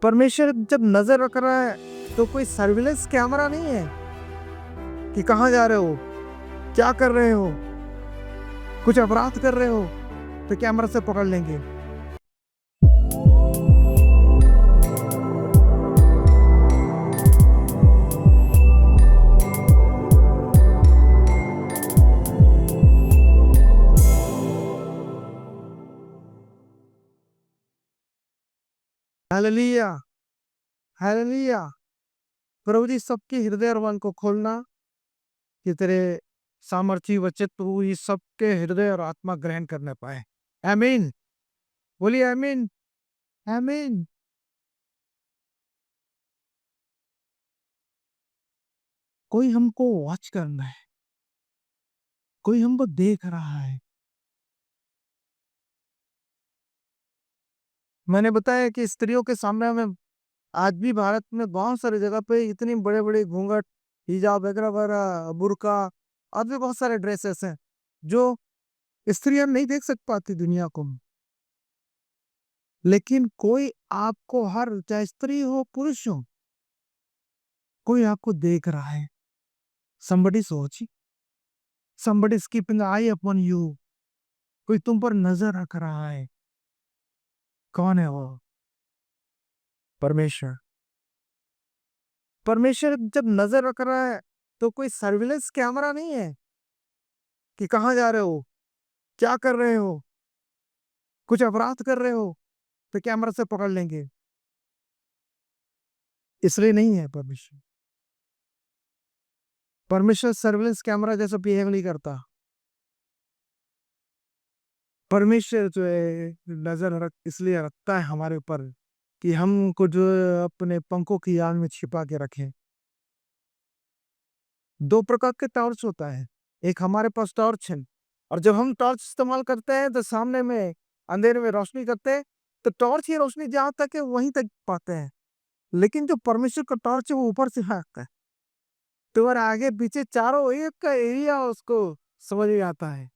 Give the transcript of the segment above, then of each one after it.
परमेश्वर जब नजर रख रहा है तो कोई सर्विलेंस कैमरा नहीं है कि कहाँ जा रहे हो, क्या कर रहे हो, कुछ अपराध कर रहे हो तो कैमरा से पकड़ लेंगे। Hallelujah, hallelujah. प्रभु जी सबके हृदय और मन को खोलना कि तेरे सामर्थी वचन प्रभु जी सबके हृदय और आत्मा ग्रहण करने पाए। आमीन। बोलिए आमीन, आमीन। कोई हमको वॉच करना है, कोई हमको देख रहा है। मैंने बताया कि स्त्रियों के सामने हमें आज भी भारत में बहुत सारी जगह पे इतनी बड़े-बड़े घूंघट, हिजाब वगैरह-वगैरह, बुर्का और भी बहुत सारे ड्रेसेस हैं, जो स्त्रियाँ नहीं देख सक पाती दुनिया को। लेकिन कोई आपको हर चाहे स्त्री हो, पुरुष हो, कोई आपको देख रहा है। somebody is watching, somebody is keeping eye upon you। कोई तुम पर नज़र रख रहा है। कौन है वो? परमेश्वर। परमेश्वर जब नज़र रख रहा है, तो कोई सर्विलेंस कैमरा नहीं है कि कहाँ जा रहे हो, क्या कर रहे हो, कुछ अपराध कर रहे हो तो कैमरा से पकड़ लेंगे। इसलिए नहीं है परमेश्वर। परमेश्वर सर्विलेंस कैमरा जैसा बिहेव नहीं करता। परमेश्वर जो है नजर रख इसलिए रखता है हमारे ऊपर कि हमको जो है अपने पंखों की आड़ में छिपा के रखें। दो प्रकार के टॉर्च होता है, एक हमारे पास टॉर्च है और जब हम टॉर्च इस्तेमाल करते हैं तो सामने में अंधेरे में रोशनी करते हैं, तो टॉर्च की रोशनी जहां तक है वहीं तक पाते हैं। लेकिन जो परमेश्वर का टॉर्च है वो ऊपर से आता है, तो और आगे पीछे चारों एक का एरिया उसको समझ में आता है।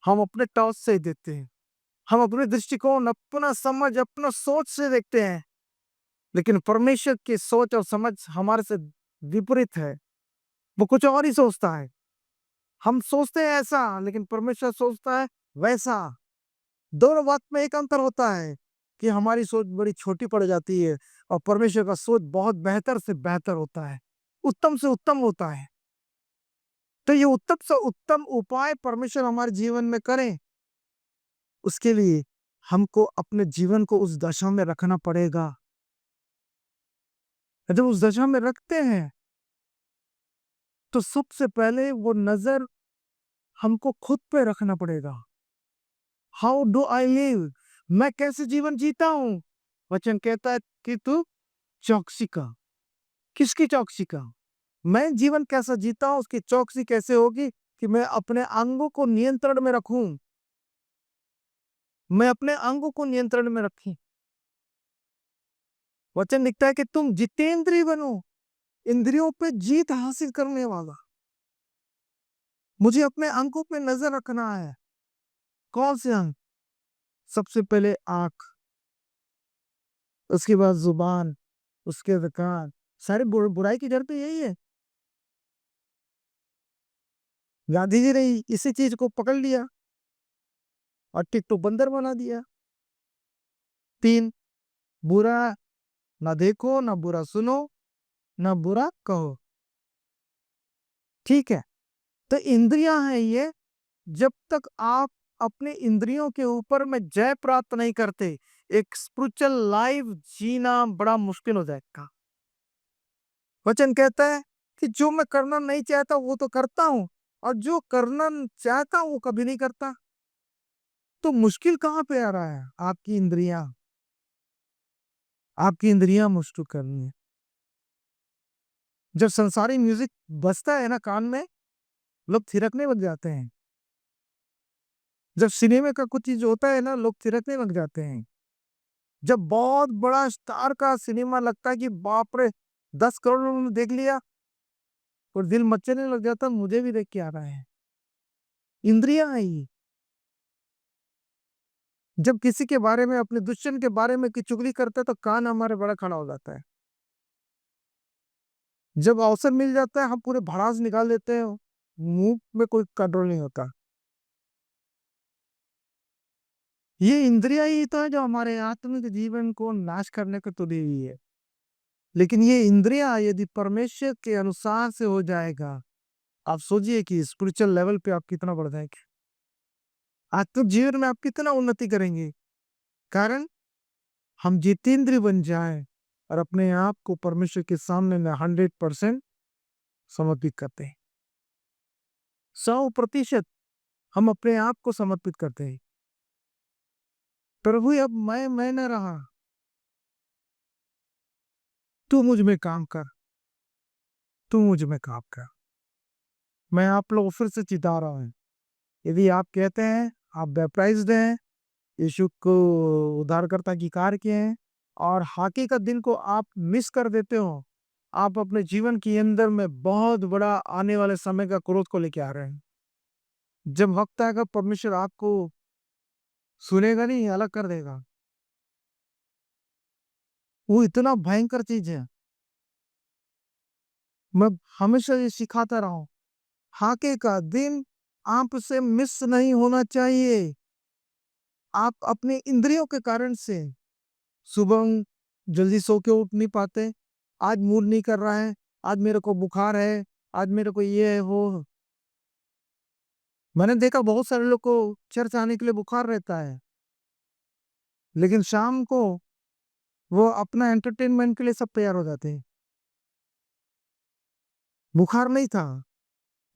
हम अपने टॉर्च से ही देखते हैं, हम अपने दृष्टिकोण, अपना समझ, अपना सोच से देखते हैं। लेकिन परमेश्वर की सोच और समझ हमारे से विपरीत है। वो कुछ और ही सोचता है। हम सोचते हैं ऐसा, लेकिन परमेश्वर सोचता है वैसा। दोनों बात में एक अंतर होता है कि हमारी सोच बड़ी छोटी पड़ जाती है और परमेश्वर का सोच बहुत बेहतर से बेहतर होता है, उत्तम से उत्तम होता है। तो ये उत्तम से उत्तम उपाय परमेश्वर हमारे जीवन में करें, उसके लिए हमको अपने जीवन को उस दशा में रखना पड़ेगा। जब उस दशा में रखते हैं, तो सबसे पहले वो नज़र हमको खुद पे रखना पड़ेगा। How do I live? मैं कैसे जीवन जीता हूँ? वचन कहता है कि तू चौकसी का। किसकी चौकसी का? मैं जीवन कैसा जीता हूँ उसकी चौकसी कैसे होगी कि मैं अपने अंगों को नियंत्रण में रखूं। मैं अपने अंगों को नियंत्रण में रखूं। वचन लिखता है कि तुम जितेंद्रिय बनो, इंद्रियों पे जीत हासिल करने वाला। मुझे अपने अंगों पे नजर रखना है। कौन से अंग? सबसे पहले आंख, उसके बाद जुबान, उसके बाद कान। सारे बुराई की जड़ तो यही है। गांधी जी ने इसी चीज को पकड़ लिया और टिकटॉक बंदर बना दिया। तीन, बुरा ना देखो, ना बुरा सुनो, ना बुरा कहो। ठीक है, तो इंद्रियां हैं ये। जब तक आप अपने इंद्रियों के ऊपर में जय प्राप्त नहीं करते, एक स्पिरिचुअल लाइफ जीना बड़ा मुश्किल हो जाएगा। वचन कहता है कि जो मैं करना नहीं चाहता वो तो करता हूं, और जो करना चाहता हूं वो कभी नहीं करता। तो मुश्किल कहाँ पे आ रहा है? आपकी इंद्रियां मुश्किल करनी है। जब संसारी म्यूजिक बजता है ना कान में, लोग थिरकने लग जाते हैं। जब सिनेमा का कुछ चीज होता है ना, लोग थिरकने लग जाते हैं। जब बहुत बड़ा स्टार का सिनेमा लगता है कि बाप रे, 10 करोड़ लोगों ने देख लिया, और दिल मचलने लग जाता, मुझे भी देख के आ रहा है। इंद्रियां है ये। जब किसी के बारे में, अपने दुश्मन के बारे में की चुगली करते हैं तो कान हमारे बड़ा खड़ा हो जाता है। जब अवसर मिल जाता है हम पूरे भड़ास निकाल देते हैं, मुँह में कोई कंट्रोल नहीं होता। ये इंद्रियाँ ही तो है जो हमारे आत्मिक जीवन को नाश करने को तुली हुई है। लेकिन ये इंद्रियाँ यदि परमेश्वर के अनुसार से हो जाएगा, आप सोचिए कि स्पिरिचुअल लेवल पे आप कितना बढ़ जाएँगे। आत्मिक जीवन में आप कितना उन्नति करेंगे। कारण हम जितेंद्रिय बन जाएँ और अपने आप को परमेश्वर के सामने में 100% समर्पित करते हैं। 100% हम अपने आप को समर्पित करते हैं। प्रभु अब मैं न रहा, तू मुझ में काम कर, तू मुझ में काम कर। मैं आप लोगों को फिर से चिता रहा हूँ, यदि आप कहते हैं, आप बैप्टाइज़्ड हैं, यीशु को उद्धारकर्ता अंगीकार किए हैं और हकीकत दिन को आप मिस कर देते हो, आप अपने जीवन के अंदर में बहुत बड़ा आने वाले समय का क्रोध को लेके आ रहे हैं। जब वक़्त आएगा परमेश्वर आपको सुनेगा नहीं, अलग कर देगा। वो इतना भयंकर चीज़ है। मैं हमेशा ये सिखाता रहा हूँ, हाके का दिन आपसे मिस नहीं होना चाहिए। आप अपने इंद्रियों के कारण से सुबह जल्दी सो के उठ नहीं पाते, आज मूड नहीं कर रहा है, आज मेरे को बुखार है, आज मेरे को ये है, वो है। मैंने देखा बहुत सारे लोग को चर्च आने के लिए बुखार रहता है, लेकिन शाम को वो अपना एंटरटेनमेंट के लिए सब तैयार हो जाते हैं। बुखार नहीं था,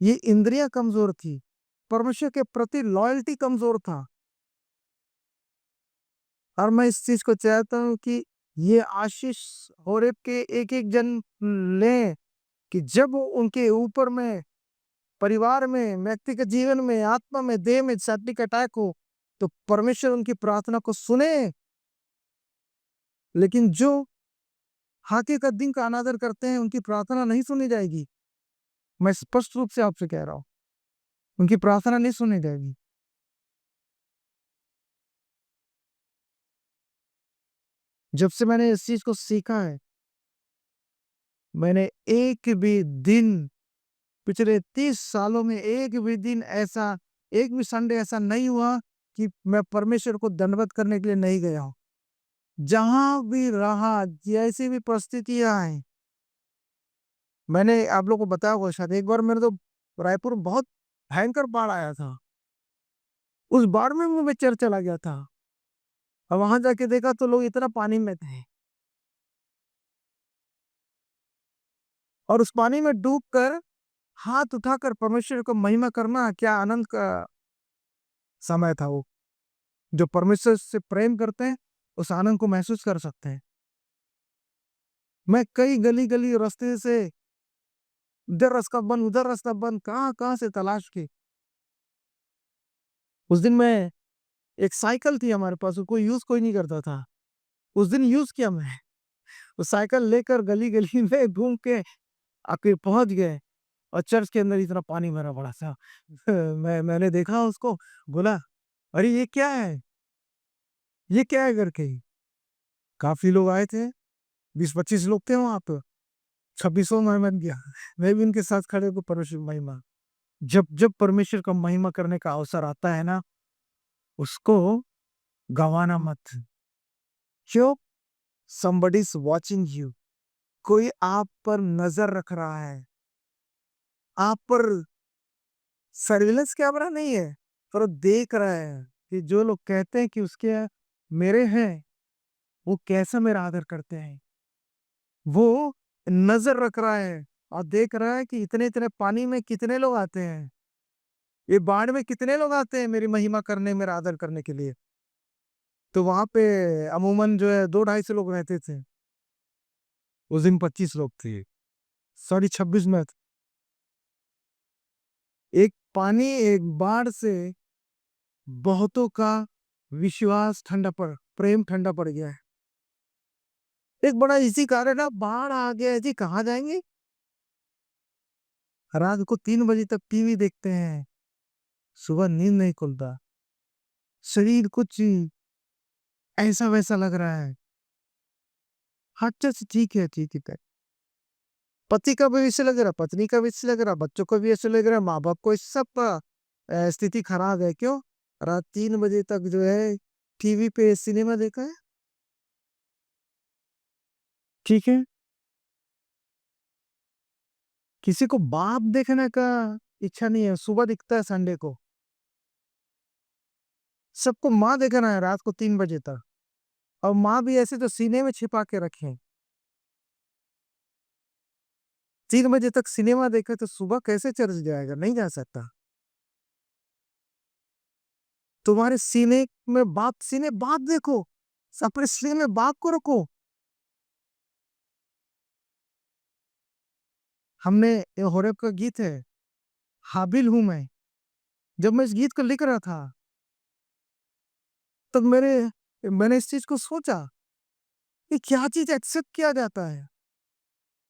ये इंद्रियाँ कमज़ोर थी, परमेश्वर के प्रति लॉयल्टी कमज़ोर था। और मैं इस चीज़ को चाहता हूँ कि ये आशीष होरेब के एक-एक जन लें, कि जब उनके ऊपर में, परिवार में, व्यक्तिगत जीवन में, आत्मा में, देह में सैप्टिक अटैक हो, तो परमेश्वर उनकी प्रार्थना को सुने। लेकिन जो हकीकत दिन का अनादर करते हैं, उनकी प्रार्थना नहीं सुनी जाएगी। मैं स्पष्ट रूप से आपसे कह रहा हूँ, उनकी प्रार्थना नहीं सुनी जाएगी। जब से मैंने इस चीज़ को सीखा है, मैंने एक भी दिन पिछले 30 सालों में एक भी दिन ऐसा, एक भी संडे ऐसा नहीं हुआ कि मैं परमेश्वर को दंडवत करने के लिए नहीं गया हूँ। जहाँ भी रहा, जैसी भी परिस्थितियाँ आईं, मैंने आप लोगों को बताया होगा शायद, एक बार मेरे तो रायपुर में बहुत भयंकर बाढ़ आया था। उस बाढ़ में मैं चर्च चला गया था और वहाँ जाके देखा तो लोग इतना पानी में थे और उस पानी में डूबकर हाथ उठाकर परमेश्वर को महिमा करना, क्या आनंद का समय था वो। जो परमेश्वर से प्रेम करते हैं, उस आनंद को महसूस कर सकते हैं। मैं कई गली-गली रास्ते से इधर रास्ता बंद, उधर रास्ता बंद, कहाँ-कहाँ से तलाश की। उस दिन मैं, एक साइकिल थी हमारे पास, उसको यूज़ कोई नहीं करता था। उस दिन यूज़ किया मैं। वो साइकिल लेकर गली-गली में घूम के आके पहुँच गए और चर्च के अंदर इतना पानी भरा बड़ा-सा। मैंने देखा उसको, बोला, "अरे! ये क्या है? ये क्या है?" करके। काफ़ी लोग आए थे, 20-25 लोग थे वहाँ पे। 26वाँ मैं बन गया। मैं भी उनके साथ खड़े होके परमेश्वर की महिमा। जब जब परमेश्वर का महिमा करने का अवसर आता है ना, उसको गँवाना मत। क्यों? Somebody is watching you. कोई आप पर नज़र रख रहा है। आप पर सर्विलेंस कैमरा नहीं है, पर वो देख रहा है कि जो लोग कहते हैं कि उसके मेरे हैं, वो कैसा मेरा आदर करते हैं। वो नज़र रख रहा है और देख रहा है कि इतने-इतने पानी में कितने लोग आते हैं। ये बाढ़ में कितने लोग आते हैं मेरी महिमा करने, मेरा आदर करने के लिए। तो वहाँ पे अमूमन जो है 2 ढाई सौ लोग रहते थे। उस दिन 25 लोग थे। सॉरी 26 में एक पानी, एक बाढ़ से बहुतों का विश्वास ठंडा पड़, प्रेम ठंडा पड़ गया है। एक बड़ा इसी कारण है, बाढ़ आ गया है जी, कहाँ जाएँगे? रात को 3 बजे तक टीवी देखते हैं, सुबह नींद नहीं खुलता। शरीर कुछ ऐसा वैसा लग रहा है। अच्छा ठीक है, ठीक है। पति का भी ऐसे लग रहा, पत्नी का भी ऐसे लग रहा, बच्चों को भी ऐसे लग रहा, माँ-बाप को इस सब स्थिति खराब है। क्यों? रात 3 बजे तक जो है टीवी पे सिनेमा देखा है। ठीक है? किसी को बाप देखने का इच्छा नहीं है, सुबह दिखता है संडे को। सबको माँ देखना है रात को 3 बजे तक और माँ भी ऐसे तो सीने में छिपा के रखें। 3 बजे तक सिनेमा देखे तो सुबह कैसे चर्च जाएगा? नहीं जा सकता। तुम्हारे सीने बाप देखो, अपने सीने में बाप को रखो। हमने ये होरेब का गीत है, हाबिल हूँ मैं। जब मैं इस गीत को लिख रहा था, तब मैंने इस चीज़ को सोचा कि क्या चीज़ एक्सेप्ट किया जाता है?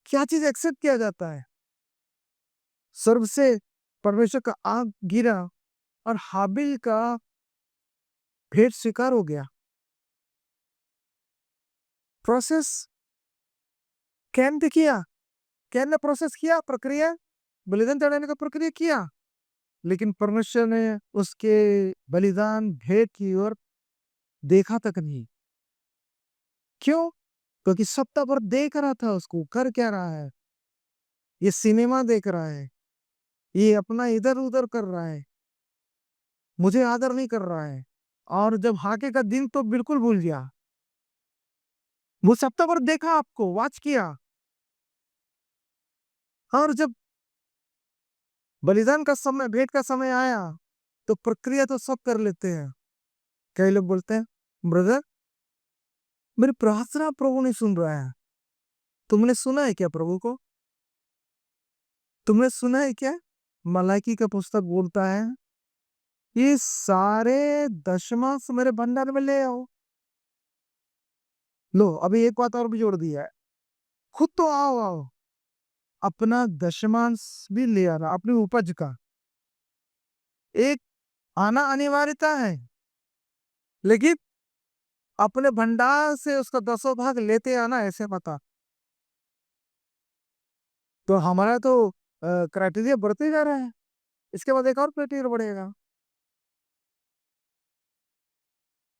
क्या चीज़ एक्सेप्ट किया जाता है? स्वर्ग से परमेश्वर का आग गिरा और हाबिल का भेंट स्वीकार हो गया। प्रोसेस कैन ने किया, कैन ने प्रोसेस किया, प्रक्रिया, बलिदान चढ़ाने का प्रक्रिया किया, लेकिन परमेश्वर ने उसके बलिदान भेंट की ओर देखा तक नहीं। क्यों? क्योंकि सप्ताह भर देख रहा था उसको, कर क्या रहा है? ये सिनेमा देख रहा है, ये अपना इधर-उधर कर रहा है, मुझे आदर नहीं कर रहा है और जब हाके का दिन तो बिल्कुल भूल गया। वो सप्ताह भर देखा आपको, वॉच किया और जब बलिदान का समय, भेंट का समय आया, तो प्रक्रिया तो सब कर लेते हैं। कई लोग बोलते हैं, ब्रदर मेरी प्रार्थना प्रभु नहीं सुन रहा है। तुमने सुना है क्या प्रभु को? तुमने सुना है क्या? मलाकी का पुस्तक बोलता है, ये सारे दशमांश मेरे भंडार में ले आओ। लो, अभी एक बात और भी जोड़ दिया है। खुद तो आओ, अपना दशमांश भी ले आना, अपनी उपज का। एक आना अनिवार्यता है, लेकिन अपने भंडार से उसका 10वाँ भाग लेते आना ऐसे मत आ। तो हमारा तो क्राइटेरिया बढ़ते जा रहा है। इसके बाद एक और क्राइटेरिया बढ़ेगा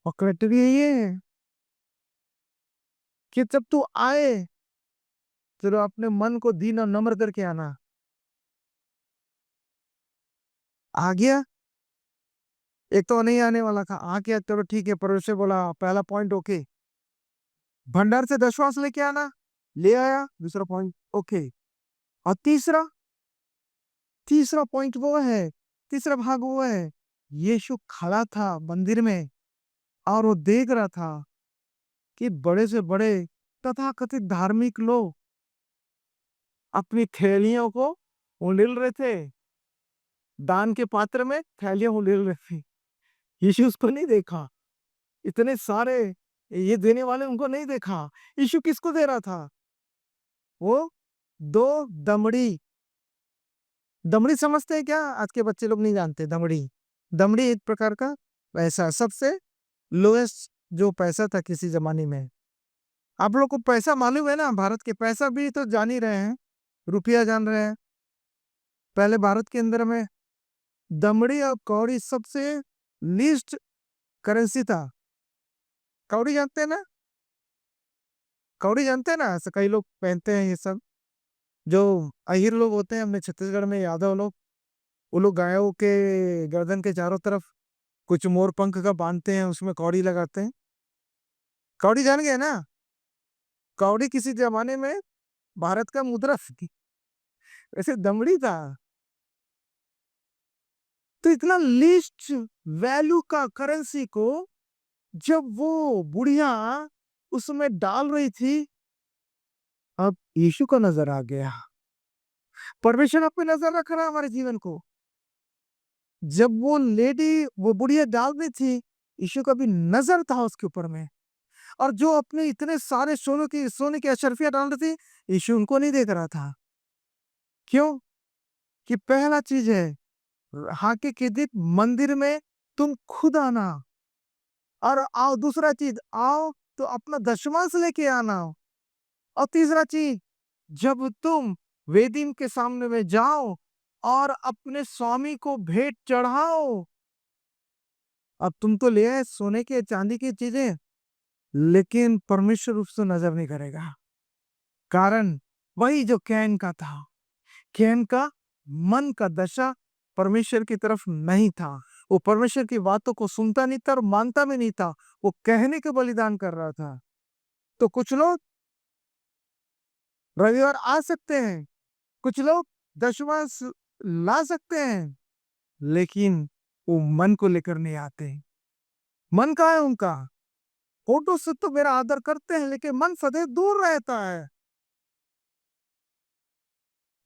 और क्राइटेरिया ये है कि जब तू आए, तो अपने मन को दीन और नम्र करके आना। आ गया? एक तो नहीं आने वाला था, आ गया चलो ठीक है, परमेश्वर बोला पहला पॉइंट ओके। भंडार से दशवांश लेके आना, ले आया, दूसरा पॉइंट ओके। और तीसरा तीसरा पॉइंट वो है, तीसरा भाग वो है, यीशु खड़ा था मंदिर में और वो देख रहा था कि बड़े से बड़े तथाकथित धार्मिक लोग अपनी थैलियों को उंडेल रहे थे, दान के पात्र में थैलियां उंडेल रहे थे। यीशु उसको नहीं देखा, इतने सारे ये देने वाले उनको नहीं देखा। यीशु किसको दे रहा था? वो दो दमड़ी। दमड़ी समझते हैं क्या? आज के बच्चे लोग नहीं जानते दमड़ी। दमड़ी एक प्रकार का पैसा, सबसे लोएस्ट जो पैसा था किसी जमाने में। आप लोग को पैसा मालूम है ना? भारत के पैसा भी तो जान ही रहे हैं, रुपया जान रहे हैं। पहले भारत के अंदर में दमड़ी और कौड़ी सबसे लीस्ट करेंसी था। कौड़ी जानते हैं ना? कौड़ी जानते हैं ना? ऐसे कई लोग पहनते हैं ये सब। जो अहीर लोग होते हैं अपने छत्तीसगढ़ में, यादव लोग, वो लोग गायों के गर्दन के चारों तरफ कुछ मोर पंख का बांधते हैं, उसमें कौड़ी लगाते हैं। कौड़ी जान गए ना? कौड़ी किसी जमाने में भारत का मुद्रा थी, वैसे दमड़ी था। तो इतना लीस्ट वैल्यू का करेंसी को जब वो बुढ़िया उसमें डाल रही थी, अब यीशु का नजर आ गया। परमेश्वर आप पे नजर रख रहा है हमारे जीवन को। जब वो बुढ़िया डाल रही थी, यीशु का भी नजर था उसके ऊपर में। और जो अपने इतने सारे सोने की अशर्फियां डाल रही थी, यीशु उनको नहीं देख रहा था। क्यों? कि पहला चीज है, हाके के दिन मंदिर में तुम खुद आना, और आओ दूसरा चीज़, आओ तो अपना दशमांश लेके आना। और तीसरा चीज़, जब तुम वेदी के सामने में जाओ और अपने स्वामी को भेंट चढ़ाओ। अब तुम तो ले आए सोने के चांदी की चीजें, लेकिन परमेश्वर उससे नजर नहीं करेगा। कारण वही जो कैन का था, कैन का मन का दशा परमेश्वर की तरफ नहीं था। वो परमेश्वर की बातों को सुनता नहीं था और मानता भी नहीं था। वो कहने के बलिदान कर रहा था। तो कुछ लोग रविवार आ सकते हैं, कुछ लोग दशमांश ला सकते हैं, लेकिन वो मन को लेकर नहीं आते। मन कहाँ है उनका? फोटो से तो मेरा आदर करते हैं, लेकिन मन सदैव दूर रहता है।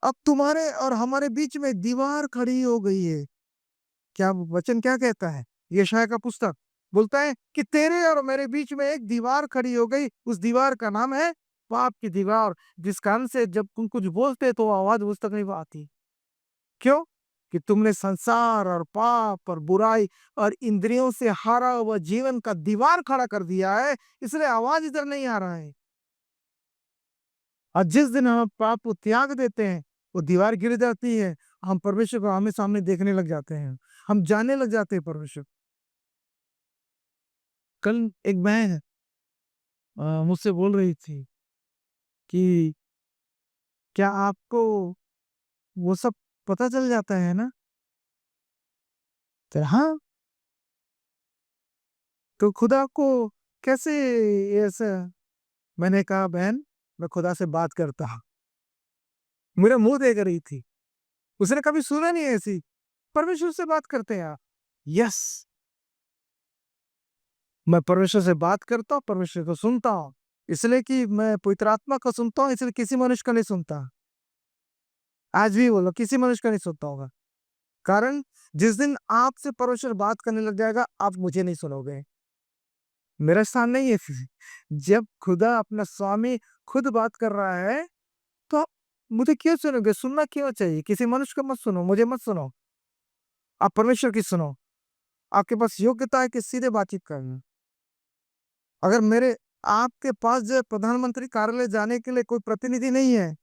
अब तुम्हारे और हमारे बीच में दीवार खड़ी हो गई है। क्या वचन क्या कहता है? यशायाह का पुस्तक बोलता है कि तेरे और मेरे बीच में एक दीवार खड़ी हो गई। उस दीवार का नाम है पाप की दीवार, जिस कारण से जब तुम कुछ बोलते तो आवाज उस तक नहीं आती। क्यों? कि तुमने संसार और पाप और बुराई और इंद्रियों से हारा हुआ जीवन का दीवार खड़ा कर दिया है, इसलिए आवाज इधर नहीं आ रहा है। और जिस दिन हम पाप को त्याग देते हैं, वो दीवार गिर जाती है। हम परमेश्वर को आमने सामने देखने लग जाते हैं, हम जानने लग जाते हैं परमेश्वर। कल एक बहन मुझसे बोल रही थी कि क्या आपको वो सब पता चल जाता है ना? तो हाँ, तो खुदा को कैसे ऐसा? मैंने कहा बहन, मैं खुदा से बात करता हूँ। मेरा मुंह देख रही थी, उसने कभी सुना नहीं ऐसी। परमेश्वर से बात करते हैं आप। यस, मैं परमेश्वर से बात करता हूँ, परमेश्वर को सुनता हूँ। इसलिए कि मैं पवित्र आत्मा को सुनता हूँ, इसलिए किसी मनुष्य का नहीं सुनता। आज भी बोलो, किसी मनुष्य का नहीं सुनता होगा। कारण जिस दिन आपसे परमेश्वर बात करने लग जाएगा, आप मुझे नहीं सुनोगे। मेरा स्थान नहीं है फिर। जब खुदा अपना स्वामी खुद बात कर रहा है, तो आप मुझे क्यों सुनोगे? सुनना क्यों चाहिए? किसी मनुष्य को मत सुनो, मुझे मत सुनो। आप परमेश्वर की सुनो। आपके पास योग्यता है कि सीधे बातचीत करना। अगर मेरे आपके पास जो है प्रधानमंत्री कार्यालय जाने के लिए कोई प्रतिनिधि नहीं है,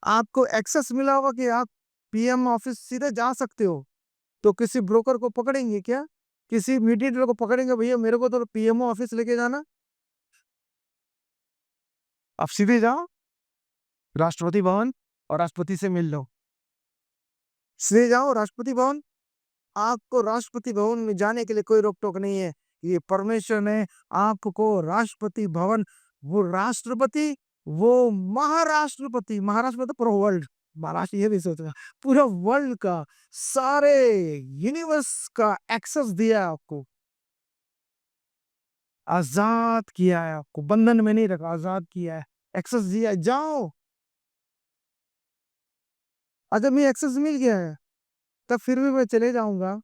आपको एक्सेस मिला होगा कि आप पीएम ऑफिस सीधे जा सकते हो, तो किसी ब्रोकर को पकड़ेंगे क्या? किसी मीडिएटर को पकड़ेंगे, भैया मेरे को तो पीएमओ ऑफिस लेके जाना? आप सीधे जाओ राष्ट्रपति भवन और राष्ट्रपति से मिल लो। सीधे जाओ राष्ट्रपति भवन, आपको राष्ट्रपति भवन में जाने के लिए कोई रोक-टोक नहीं है। ये परमेश्वर ने आपको राष्ट्रपति भवन, वो राष्ट्रपति, वो महाराष्ट्रपति, महाराष्ट्र मतलब पूरा वर्ल्ड, महाराष्ट्र ये भी सोचना, पूरा वर्ल्ड का, सारे यूनिवर्स का एक्सेस दिया है आपको। आज़ाद किया है आपको, बंधन में नहीं रखा, आज़ाद किया है, एक्सेस दिया है, जाओ। जब ये एक्सेस मिल गया है, तब फिर भी मैं चले जाऊँगा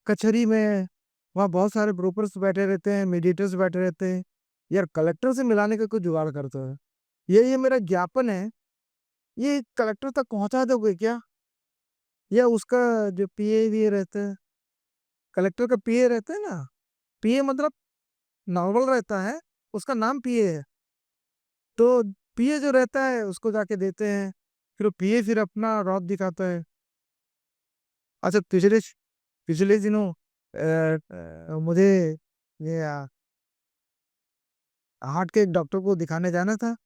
कचहरी में। वहाँ बहुत सारे ब्रोकर्स बैठे रहते हैं, मीडिएटर्स बैठे रहते हैं। यार कलेक्टर से मिलाने का कोई जुगाड़ करते हैं। ये मेरा ज्ञापन है, ये कलेक्टर तक पहुँचा दोगे क्या? या उसका जो पीए-वीए रहता है, कलेक्टर का पीए रहता है ना, पीए मतलब नॉर्मल रहता है, उसका नाम पीए है। तो पीए जो रहता है उसको जाके देते हैं, फिर वो पीए फिर अपना रौब दिखाता है। अच्छा पिछले दिनों मुझे ये हार्ट के एक डॉक्टर को दिखाने जाना था।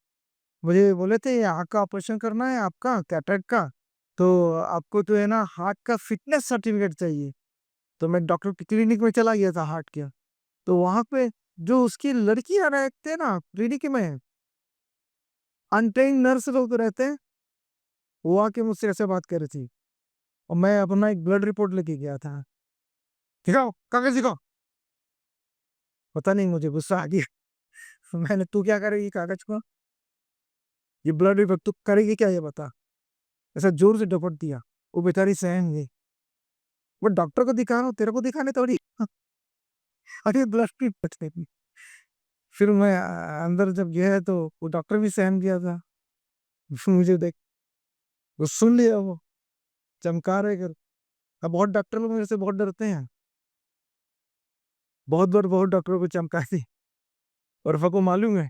मुझे बोले थे आँख का ऑपरेशन करना है आपका कैटरेक्ट का, तो आपको जो है ना हार्ट का फिटनेस सर्टिफिकेट चाहिए। तो मैं डॉक्टर की क्लिनिक में चला गया था हार्ट के। तो वहाँ पे जो उसकी लड़कियाँ रहते हैं ना क्लिनिक में, अनट्रेन्ड नर्स लोग रहते हैं, वो आके मुझसे ऐसे बात कर रही थी और मैं अपना एक ब्लड रिपोर्ट लेके गया था। दिखाओ, कागज़ दिखाओ। पता नहीं मुझे गुस्सा आ गया। मैंने तू क्या करेगी कागज़ को? ये ब्लड रिपोर्ट तू करेगी क्या ये बता? ऐसा ज़ोर से डपट दिया। वो बेचारी सहम गई। वो डॉक्टर को दिखा रहा हूँ, तेरे को दिखाने थोड़ी। अरे ब्लड रिपोर्ट देनी। फिर मैं अंदर जब गया तो वो डॉक्टर भी सहम गया था। मुझे देख वो सुन लिया वो, चमका रहे कर। अब बहुत डॉक्टर लोग मेरे से बहुत डरते हैं। बहुत बार बहुत डॉक्टरों को चमका दी और सबको मालूम है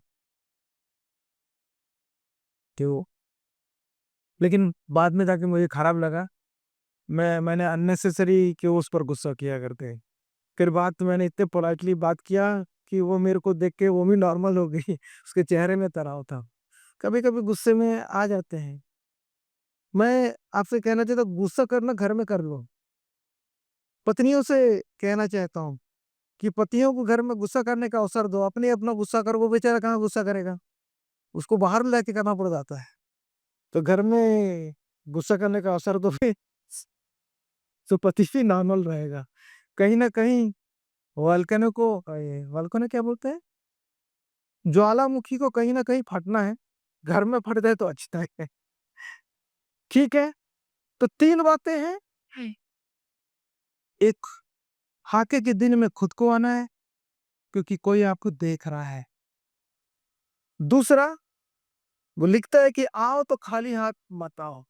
क्यों। लेकिन बाद में जाके मुझे खराब लगा, मैंने अननेसेसरी क्यों उस पर गुस्सा किया करते। फिर बात मैंने इतने पोलाइटली बात किया कि वो मेरे को देख के वो भी नॉर्मल हो गई। उसके चेहरे में तनाव था। कभी कभी गुस्से में आ जाते हैं। मैं आपसे कहना चाहता हूँ, गुस्सा करना घर में कर लो। पत्नियों से कहना चाहता हूँ कि पतियों को घर में गुस्सा करने का अवसर दो, अपने अपना गुस्सा करो, वो बेचारा कहाँ गुस्सा करेगा, उसको बाहर लेके करना पड़ जाता है। तो घर में गुस्सा करने का अवसर दो फिर, तो पति भी नॉर्मल रहेगा। कहीं ना कहीं वल्कनों को वल्कनों क्या बोलते हैं, ज्वालामुखी को कहीं ना कहीं फटना है। घर में फट जाए तो अच्छा है। ठीक है, तो 3 बातें हैं। एक, हाके के दिन में खुद को आना है क्योंकि कोई आपको देख रहा है। दूसरा, वो लिखता है कि आओ तो खाली हाथ मत आओ,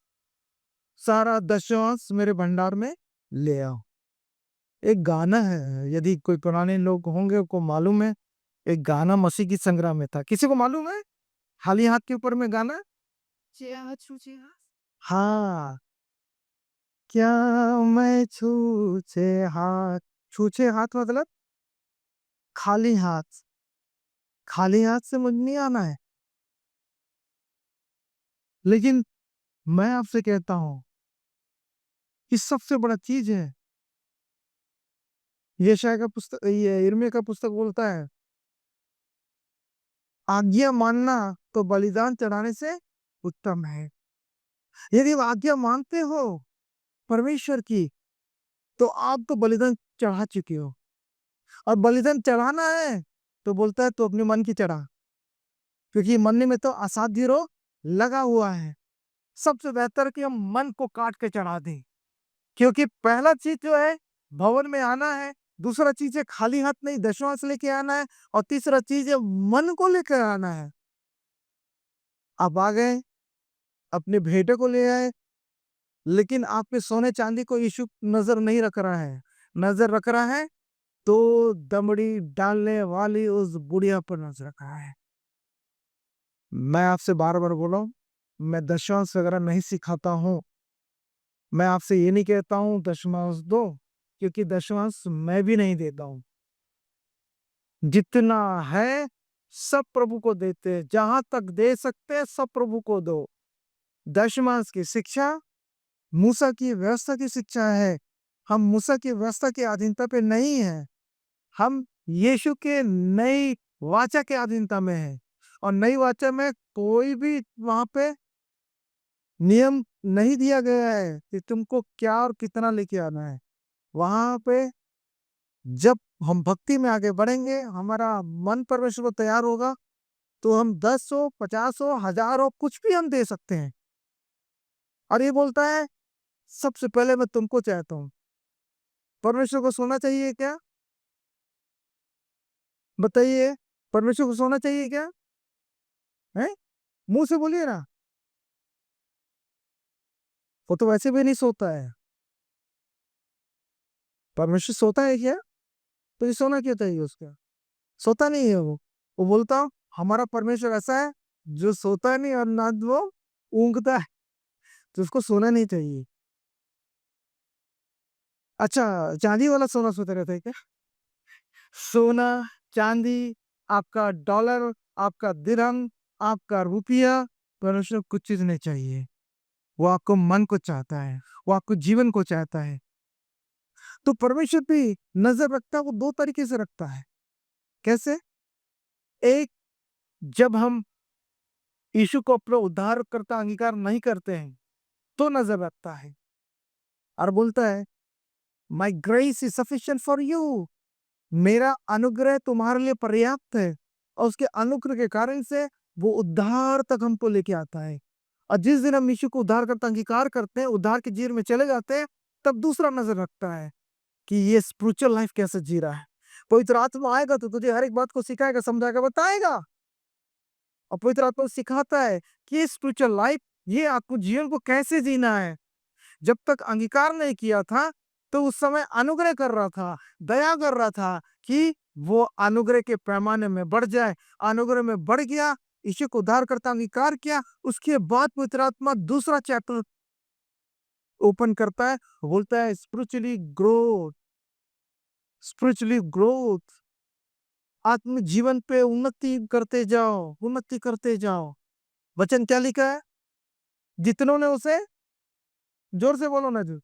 सारा दशवांश मेरे भंडार में ले आओ। एक गाना है, यदि कोई पुराने लोग होंगे को मालूम है, एक गाना मसीह की संग्राम में था। किसी को मालूम है खाली हाथ के ऊपर में गाना? हाँ, क्या मैं छूछे हाथ, छूछे हाथ मतलब खाली हाथ, खाली हाथ से मुझे नहीं आना है। लेकिन मैं आपसे कहता हूं कि सबसे बड़ा चीज है, यशायाह का पुस्तक, ये यिर्मयाह का पुस्तक बोलता है, आज्ञा मानना तो बलिदान चढ़ाने से उत्तम है। यदि आप आज्ञा मानते हो परमेश्वर की, तो आप तो बलिदान चढ़ा चुके हो। और बलिदान चढ़ाना है तो बोलता है तो अपने मन की चढ़ा, क्योंकि मन में तो असाध्य रोग लगा हुआ है। सबसे बेहतर कि हम मन को काट के चढ़ा दें, क्योंकि पहला चीज जो है भवन में आना है, दूसरा चीज है खाली हाथ नहीं दशवांश लेके आना है, और तीसरा चीज है मन को लेकर आना है। आप आ गए, अपने भेंटे को ले आए, लेकिन आप पे सोने चांदी को यीशु नजर नहीं रख रहा है, नजर रख रहा है तो दमड़ी डालने वाली उस बुढ़िया पर नजर रख रहा है। मैं आपसे बार बार बोला हूं, मैं दशवांश वगैरह नहीं सिखाता हूं। मैं आपसे ये नहीं कहता हूं दशमांश दो, क्योंकि दशमांश मैं भी नहीं देता हूं। जितना है सब प्रभु को देते, जहां तक दे सकते सब प्रभु को दो। दशमांश की शिक्षा मूसा की व्यवस्था की शिक्षा है। हम मूसा की व्यवस्था की अधीनता पे नहीं है, हम यीशु के नई वाचा के अधीनता में है। और नई वाचा में कोई भी वहां पे नियम नहीं दिया गया है कि तुमको क्या और कितना लेके आना है। वहां पे जब हम भक्ति में आगे बढ़ेंगे, हमारा मन परमेश्वर को तैयार होगा, तो हम 10 हो, 50 हो, 1000 हो, कुछ भी हम दे सकते हैं। और ये बोलता है सबसे पहले मैं तुमको चाहता हूँ। परमेश्वर को सोना चाहिए क्या? बताइए, परमेश्वर को सोना चाहिए क्या? है, मुंह से बोलिए ना। वो तो वैसे भी नहीं सोता है। परमेश्वर सोता है क्या? तो ये सोना क्यों चाहिए उसका? सोता नहीं है वो बोलता हूँ हमारा परमेश्वर ऐसा है जो सोता नहीं और ना वो ऊँघता है, तो उसको सोना नहीं चाहिए। अच्छा, चांदी वाला सोना सोते रहता है क्या? सोना, चांदी, आपका डॉलर, आपका दिरहम, आपका रुपया, परमेश्वर को कुछ चीज नहीं चाहिए। वो आपको मन को चाहता है, वो आपको जीवन को चाहता है। तो परमेश्वर भी नजर रखता है, वो 2 तरीके से रखता है। कैसे? एक, जब हम यीशु को अपना उद्धार करता अंगीकार नहीं करते हैं तो नजर रखता है और बोलता है माई grace is sufficient for you, मेरा अनुग्रह तुम्हारे लिए पर्याप्त है। और उसके अनुग्रह के कारण से वो उद्धार तक हमको लेके आता है। और जिस दिन हम यीशु को उद्धार करता अंगीकार करते हैं, उद्धार के जीवन में चले जाते हैं, तब दूसरा नजर रखता है कि ये स्पिरिचुअल लाइफ कैसे जी रहा है। पवित्र आत्मा आएगा तो तुझे हर एक बात को सिखाएगा, समझाएगा, बताएगा। और पवित्र आत्मा सिखाता है कि ये स्पिरिचुअल लाइफ, ये आपको जीवन को कैसे जीना है। जब तक अंगीकार नहीं किया था तो उस समय अनुग्रह कर रहा था, दया कर रहा था कि वो अनुग्रह के पैमाने में बढ़ जाए। अनुग्रह में बढ़ गया, यीशु को उद्धारकर्ता अंगीकार किया। उसके बाद पवित्र आत्मा दूसरा चैप्टर ओपन करता है, बोलता है स्पिरिचुअली ग्रोथ, आत्म जीवन पे उन्नति करते जाओ। वचन क्या लिखा है? जितनों ने उसे, जोर से बोलो ना जो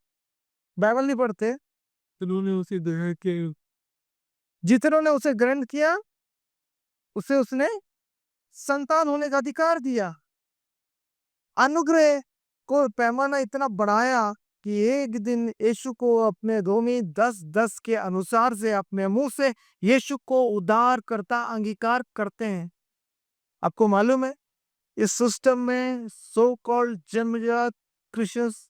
बाइबल नहीं पढ़ते, जितनों ने उसे ग्रहण किया, उसे उसने संतान होने का अधिकार दिया। अनुग्रह को पैमाना इतना बढ़ाया कि एक दिन यीशु को अपने रोमी 10:10 के अनुसार से अपने मुंह से यीशु को उद्धार करता अंगीकार करते हैं। आपको मालूम है, इस सिस्टम में सो कॉल्ड जन्मजात Christians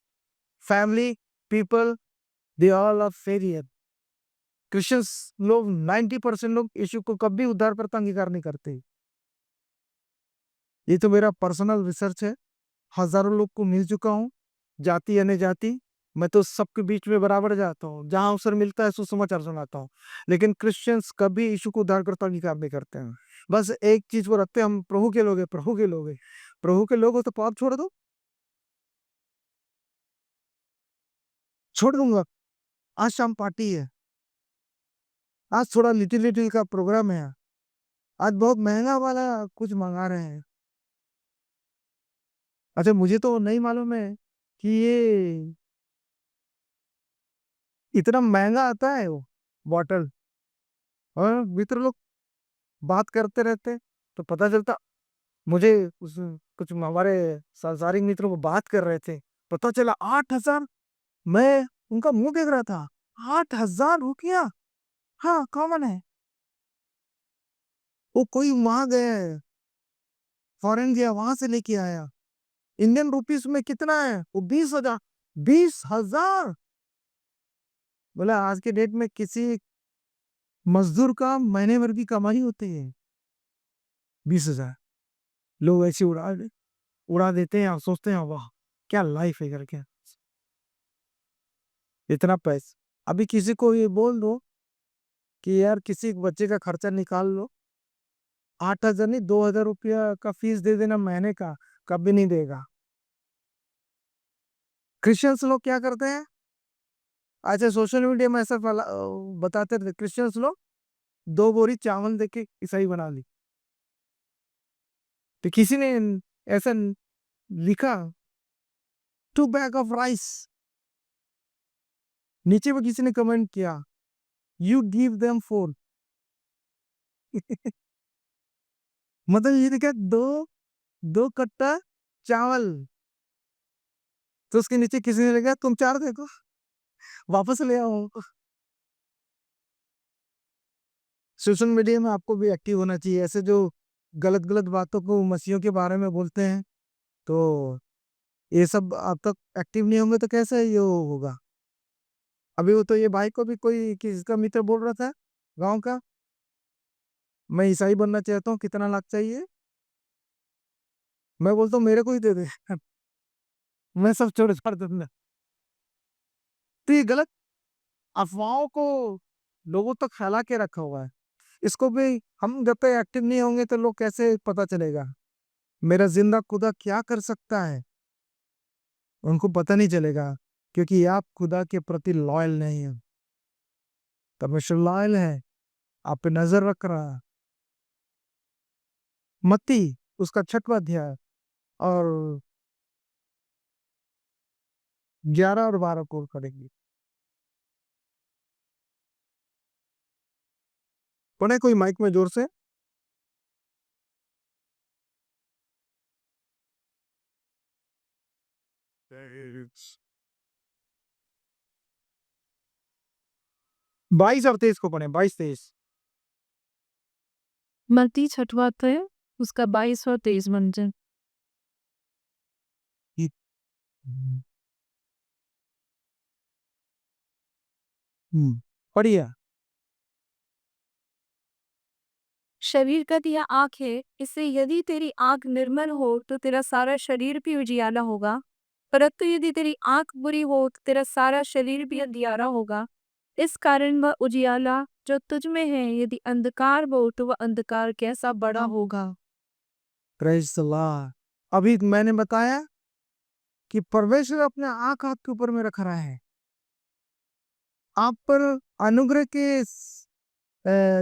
family people, they all are failure. Christians लोग 90% लोग यीशु को कभी उद्धार करता अंगीकार नहीं करते। ये तो मेरा पर्सनल रिसर्च है, हजारों लोग को मिल चुका हूँ, जाति अन्य जाति, मैं तो सबके बीच में बराबर जाता हूँ, जहां अवसर मिलता है सुसमाचार सुनाता हूँ। लेकिन क्रिश्चियंस कभी यीशु को उद्धारकर्ता अंगीकार नहीं करते हैं। बस एक चीज वो रखते हैं, हम प्रभु के लोग हैं, प्रभु के लोग हैं। प्रभु के लोग हो तो पाप छोड़ दो, छोड़ दूंगा। आज शाम पार्टी है, आज थोड़ा लिटिल लिटिल का प्रोग्राम है, आज बहुत महंगा वाला कुछ मंगा रहे हैं। अच्छा, मुझे तो नहीं मालूम है कि ये इतना महंगा आता है वो बॉटल। और मित्र लोग बात करते रहते, तो पता चलता मुझे, उस कुछ हमारे सांसारिक मित्रों को बात कर रहे थे, पता चला 8,000। मैं उनका मुंह देख रहा था, 8,000 रुपया। हाँ, कॉमन है। वो कोई वहां गया है, फॉरेन गया, वहां से लेके आया। इंडियन रुपीस में कितना है वो? 20,000। 20,000! बोला आज के डेट में किसी मजदूर का महीने भर की कमाई होती है 20,000। लोग ऐसे उड़ा देते हैं और सोचते हैं वाह क्या लाइफ है करके, इतना पैसा। अभी किसी को ये बोल दो कि यार किसी बच्चे का खर्चा निकाल लो, 8,000 नहीं, 2,000 रुपया का फीस दे देना महीने का, कभी नहीं देगा। क्रिश्चियंस लोग क्या करते हैं? अच्छा, सोशल मीडिया में ऐसा बताते थे क्रिश्चियंस लोग, 2 बोरी चावल देके ईसाई बना ली। तो किसी ने ऐसा लिखा 2 बैग ऑफ राइस, नीचे में किसी ने कमेंट किया यू गिव देम 4। मतलब ये क्या, दो दो कट्टा चावल। तो उसके नीचे किसी ने लिखा तुम 4 देखो, वापस ले आओ। सोशल मीडिया में आपको भी एक्टिव होना चाहिए। ऐसे जो गलत गलत बातों को मसीहों के बारे में बोलते हैं, तो ये सब आप तक एक्टिव नहीं होंगे तो कैसे ये होगा? अभी वो तो ये भाई को भी कोई किसी का मित्र बोल रहा था गांव का, मैं ईसाई बनना चाहता हूँ, कितना लाख चाहिए? मैं बोलता हूँ मेरे को ही दे दे। मैं सब छोड़ छाड़ दूंगा। तो ये गलत अफवाहों को लोगों तक फैला के रखा हुआ है। इसको भी हम जब तक एक्टिव नहीं होंगे तो लोग कैसे पता चलेगा मेरा जिंदा खुदा क्या कर सकता है? उनको पता नहीं चलेगा, क्योंकि आप खुदा के प्रति लॉयल नहीं है। परमेश्वर लॉयल है, आप पे नजर रख रहा है। मत्ती उसका 6वां अध्याय और 11 और 12 को करेंगे। पढ़े कोई माइक में जोर से। तेईस। 22 और 23 को पढ़े, 22-23। मत्ती 6वां अध्याय उसका 22 और 23 वचन। पढ़िए। शरीर का दिया आँख है, इससे यदि तेरी आँख निर्मल हो तो तेरा सारा शरीर भी उजियाला होगा। परंतु यदि तेरी आँख बुरी हो तो तेरा सारा शरीर भी अंधियारा होगा। इस कारण वह उजियाला जो तुझ में है यदि अंधकार हो तो वह अंधकार कैसा बड़ा होगा। Praise the Lord. अभी मैंने बताया कि परमेश्वर अपने आँख आपके ऊपर में रख रहा है। आप पर अनुग्रह के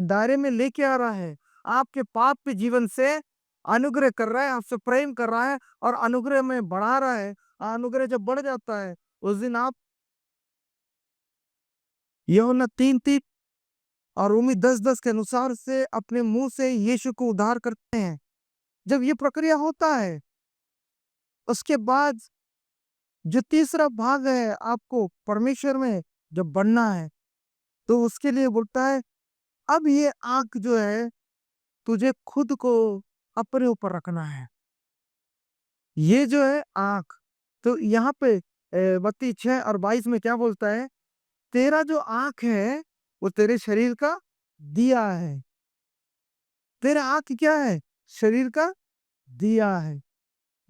दायरे में लेके आ रहा है। आपके पाप के जीवन से अनुग्रह कर रहा है, आपसे प्रेम कर रहा है और अनुग्रह में बढ़ा रहा है। अनुग्रह जब बढ़ जाता है, उस दिन आप यूहन्ना 3:3 और रोमी 10:10 के अनुसार से अपने मुंह से यीशु को उद्धार करते हैं। जब ये प्रक्रिया होता है, उसके बाद जो तीसरा भाग है, आपको परमेश्वर में जब बढ़ना है, तो उसके लिए बोलता है, अब ये आँख जो है, तुझे खुद को अपने ऊपर रखना है। ये जो है आँख, तो यहाँ पे 32, 6 और 22 में क्या बोलता है? तेरा जो आँख है, वो तेरे शरीर का दिया है। तेरा आँख क्या है? शरीर का दिया है।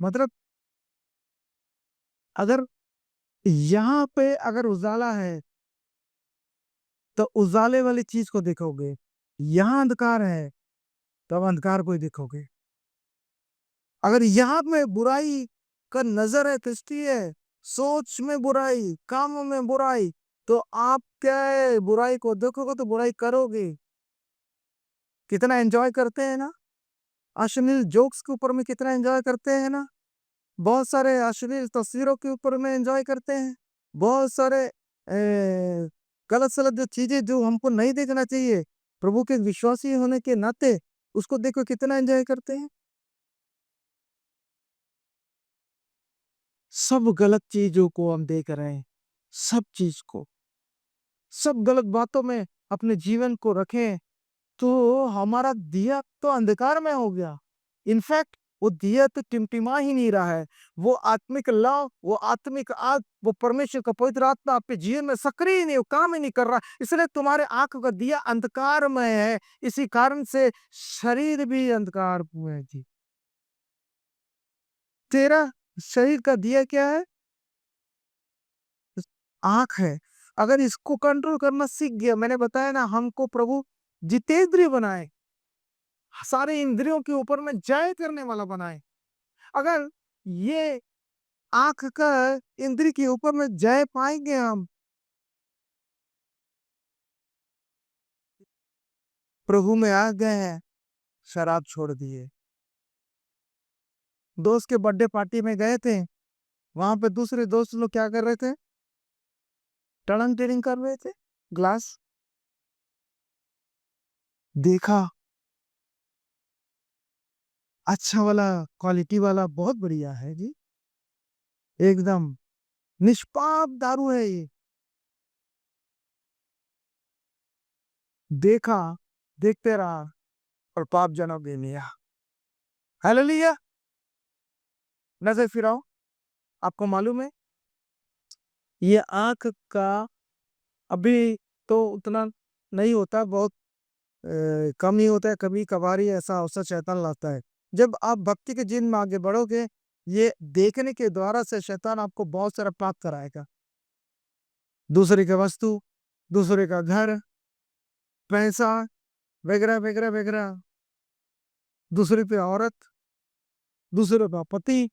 मतलब अगर यहाँ पे अगर उजाला है, तो उजाले वाली चीज को देखोगे। यहाँ अंधकार है, तब अंधकार को ही देखोगे। अगर यहाँ में बुराई का नजर है, दृष्टि है, सोच में बुराई, काम में बुराई, तो आप क्या है, बुराई को देखोगे तो बुराई करोगे। कितना एंजॉय करते हैं ना, अश्लील जोक्स के ऊपर में कितना एंजॉय करते हैं ना, बहुत सारे अश्लील तस्वीरों के ऊपर में एंजॉय करते हैं, बहुत सारे गलत सलत जो चीजें जो हमको नहीं देखना चाहिए, प्रभु के विश्वासी होने के नाते उसको देखो कितना एंजॉय करते हैं। सब गलत चीजों को हम देख रहे हैं, सब चीज को, सब गलत बातों में अपने जीवन को रखें, तो हमारा दिया तो अंधकार में हो गया। इनफैक्ट वो दिया तो टिमटिमा ही नहीं रहा है। वो आत्मिक लव, वो आत्मिक आग, वो परमेश्वर का पवित्र आत्मा आपके जीवन में सक्रिय ही नहीं, वो काम ही नहीं कर रहा। इसलिए तुम्हारे आंख का दिया अंधकार में है। इसी कारण से शरीर भी अंधकार में है जी। तेरा शरीर का दिया क्या है? आंख है। अगर इसको कंट्रोल करना सीख गया, मैंने बताया ना, हमको प्रभु जितेंद्रिय बनाए, सारे इंद्रियों के ऊपर में जय करने वाला बनाए। अगर ये आंख का इंद्रिय के ऊपर में जय पाएंगे हम, प्रभु में आ गए हैं, शराब छोड़ दिए। दोस्त के बर्थडे पार्टी में गए थे, वहां पे दूसरे दोस्त लोग क्या कर रहे थे? टड़ंग टेरिंग कर रहे थे। ग्लास देखा, अच्छा वाला, क्वालिटी वाला, बहुत बढ़िया है जी, एकदम निष्पाप दारू है ये। देखा, देखते रहा और पाप जन्म ले लिया। हालेलुया। नजर फिराओ, आपको मालूम है ये आंख का अभी तो उतना नहीं होता, बहुत कम ही होता है। कभी कभार ही ऐसा अवसर शैतान लाता है। जब आप भक्ति के जीवन में आगे बढ़ोगे, ये देखने के द्वारा से शैतान आपको बहुत सारा पाप कराएगा। दूसरे का वस्तु, दूसरे का घर, पैसा, वगैरह वगैरह वगैरह, दूसरे पे औरत, दूसरे का पति।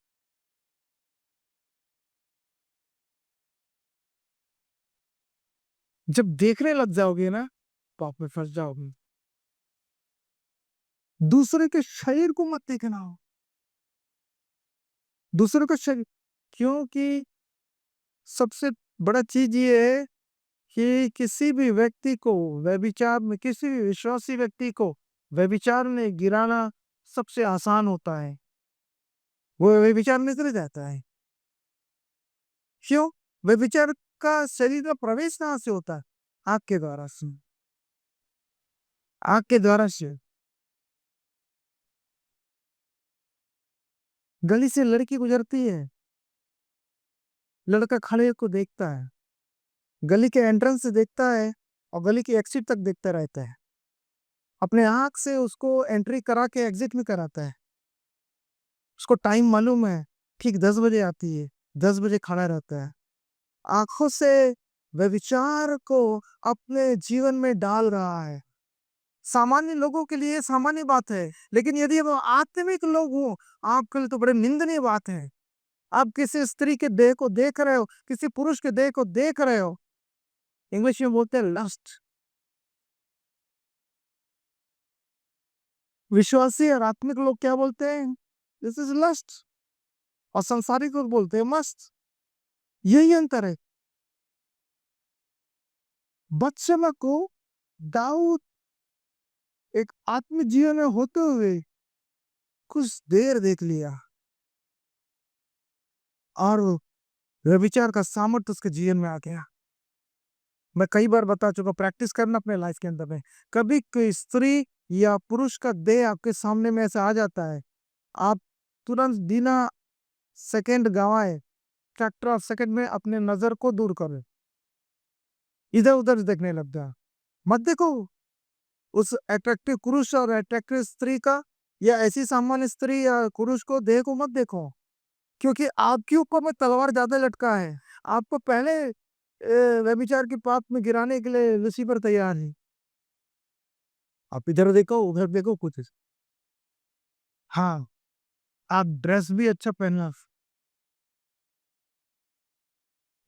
जब देखने लग जाओगे ना, पाप में फंस जाओगे। दूसरे के शरीर को मत देखना हो, दूसरे का शरीर, क्योंकि सबसे बड़ा चीज ये है कि किसी भी व्यक्ति को व्यभिचार में, किसी भी विश्वासी व्यक्ति को व्यभिचार में गिराना सबसे आसान होता है। वो व्यभिचार में चले जाता है। क्यों? व्यभिचार का शरीर का प्रवेश कहाँ से होता है? आंख के द्वारा से। आंख के द्वारा से। गली से लड़की गुजरती है, लड़का खड़े को देखता है, गली के एंट्रेंस से देखता है और गली के एग्जिट तक देखता रहता है। अपने आंख से उसको एंट्री करा के एग्जिट में कराता है। उसको टाइम मालूम है, ठीक 10 बजे आती है, 10 बजे खड़ा रहता है। आँखों से व्यभिचार को अपने जीवन में डाल रहा है। सामान्य लोगों के लिए सामान्य बात है, लेकिन यदि वो आत्मिक लोग हों, आपके लिए तो बड़े निंदनीय बात है। आप किसी स्त्री के देह को देख रहे हो, किसी पुरुष के देह को देख रहे हो, इंग्लिश में बोलते हैं लस्ट। विश्वासी और आत्मिक लोग क्या बोलते हैं? This is lust. और सांसारिक लोग बोलते हैं मस्त। यही अंतर है। बतशेबा को दाऊद एक आत्मिक जीवन में होते हुए कुछ देर देख लिया और व्यभिचार का सामर्थ्य उसके जीवन में आ गया। मैं कई बार बता चुका, प्रैक्टिस करना अपने लाइफ के अंदर में। कभी कोई स्त्री या पुरुष का देह आपके सामने में ऐसा आ जाता है, आप तुरंत बिना सेकंड गंवाए फैक्टर ऑफ सेकंड में अपने नजर को दूर करें, इधर उधर देखने लग जा। मत देखो उस अट्रैक्टिव पुरुष और अट्रैक्टिव स्त्री का, या ऐसी सामान्य स्त्री या पुरुष को, देह को मत देखो, क्योंकि आपके ऊपर में तलवार ज्यादा लटका है। आपको पहले व्यभिचार की पाप में गिराने के लिए लूसीफर तैयार है। आप इधर देखो उधर देखो कुछ। हाँ, आप ड्रेस भी अच्छा पहनना।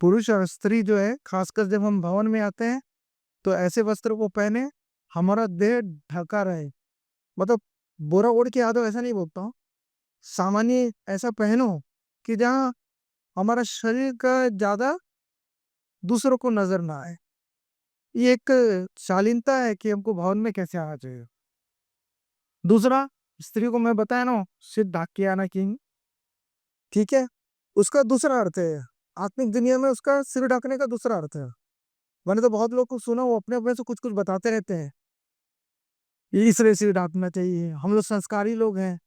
पुरुष और स्त्री जो है, खासकर जब हम भवन में आते हैं, तो ऐसे वस्त्र को पहने हमारा देह ढका रहे। मतलब बोरा ओढ़ के आ दो ऐसा नहीं बोलता हूँ। सामान्य ऐसा पहनो कि जहाँ हमारा शरीर का ज्यादा दूसरों को नजर ना आए। ये एक शालीनता है कि हमको भवन में कैसे आना चाहिए। दूसरा, स्त्री को मैं बताया ना, सिर ढक के आना किंग, ठीक है, उसका दूसरा अर्थ है। आत्मिक दुनिया में उसका सिर ढकने का दूसरा अर्थ है। मैंने तो बहुत लोग को सुना, वो अपने अपने से कुछ कुछ बताते रहते हैं, ये इसलिए सिर ढकना चाहिए। हम लोग संस्कारी लोग हैं।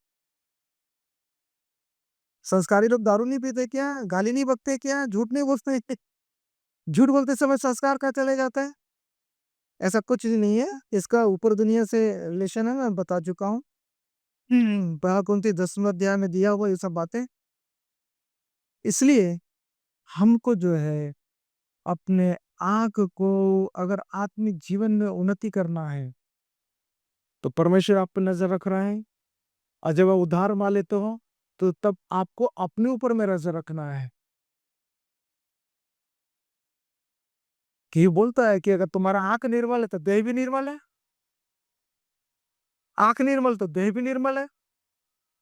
संस्कारी लोग दारू नहीं पीते क्या? गाली नहीं बकते क्या? झूठ नहीं बोलते? झूठ बोलते समय संस्कार कहाँ चले जाता है? ऐसा कुछ भी नहीं है। इसका ऊपर दुनिया से रिलेशन है, मैं बता चुका हूँ। पहला कुंती 10वें अध्याय में दिया हुआ ये सब बातें। इसलिए हमको जो है अपने आंख को, अगर आत्मिक जीवन में उन्नति करना है, तो परमेश्वर आप पर नजर रख रहा है। और जब आप उधार मान लेते हो, तो तब आपको अपने ऊपर में नजर रखना है। कि ये बोलता है कि अगर तुम्हारा आंख निर्मल है तो देह भी निर्मल है। आंख निर्मल तो देह भी निर्मल है।